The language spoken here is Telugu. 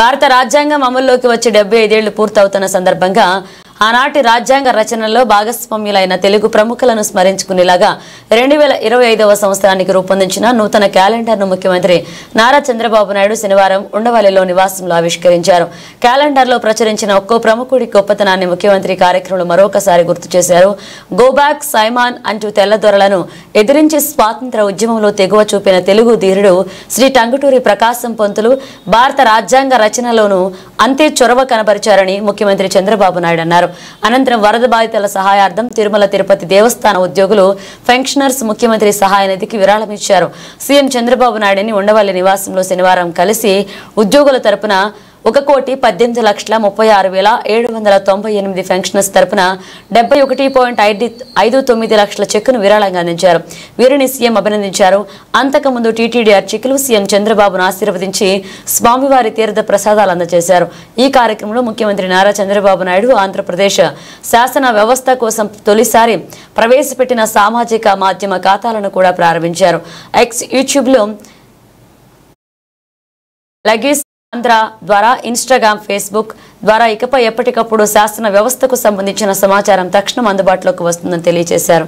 భారత రాజ్యాంగం అమల్లోకి వచ్చి 75 ఏళ్లు పూర్తవుతున్న సందర్భంగా ఆనాటి రాజ్యాంగ రచనలో భాగస్వామ్యులైన తెలుగు ప్రముఖులను స్మరించుకునేలాగా 2025వ సంవత్సరానికి రూపొందించిన నూతన క్యాలెండర్ను ముఖ్యమంత్రి నారా చంద్రబాబు నాయుడు శనివారం ఉండవల్లిలో నివాసంలో ఆవిష్కరించారు. క్యాలెండర్లో ప్రచురించిన ఒక్కో ప్రముఖుడి గొప్పతనాన్ని ముఖ్యమంత్రి కార్యక్రమంలో మరొకసారి గుర్తు చేశారు. గో బ్యాక్ సైమాన్ అంటూ తెల్లదొరలను ఎదిరించి స్వాతంత్ర ఉద్యమంలో తెగువ చూపిన తెలుగు ధీరుడు శ్రీ టంగుటూరి ప్రకాశం పంతులు భారత రాజ్యాంగ రచనలోనూ అంతే చొరవ కనబరిచారని ముఖ్యమంత్రి చంద్రబాబు నాయుడు అన్నారు. అనంతరం వరద బాధితుల సహాయార్థం తిరుమల తిరుపతి దేవస్థాన ఉద్యోగులు పెన్షనర్స్ ముఖ్యమంత్రి సహాయ నిధికి విరాళం ఇచ్చారు. సీఎం చంద్రబాబు నాయుడిని ఉండవల్లి నివాసంలో శనివారం కలిసి ఉద్యోగుల తరపున 1,18,36,798 పెన్షనర్స్ తరపున 71.59 లక్షల చెక్కును విరాళంగా అందించారు. వీరిని సీఎం అభినందించారు. అంతకుముందు టీటీడీ అర్చకులు సీఎం చంద్రబాబును ఆశీర్వదించి స్వామివారి తీర్థ ప్రసాదాలు అందజేశారు. ఈ కార్యక్రమంలో ముఖ్యమంత్రి నారా చంద్రబాబు నాయుడు ఆంధ్రప్రదేశ్ శాసన వ్యవస్థ కోసం తొలిసారి ప్రవేశపెట్టిన సామాజిక మాధ్యమ ఖాతాలను కూడా ప్రారంభించారు. ఎక్స్ యూట్యూబ్లో లగీస్ ఆంధ్ర ద్వారా ఇన్స్టాగ్రామ్ ఫేస్బుక్ ద్వారా ఇకపై ఎప్పటికప్పుడు శాసన వ్యవస్థకు సంబంధించిన సమాచారం తక్షణం అందుబాటులోకి వస్తుందని తెలియజేశారు.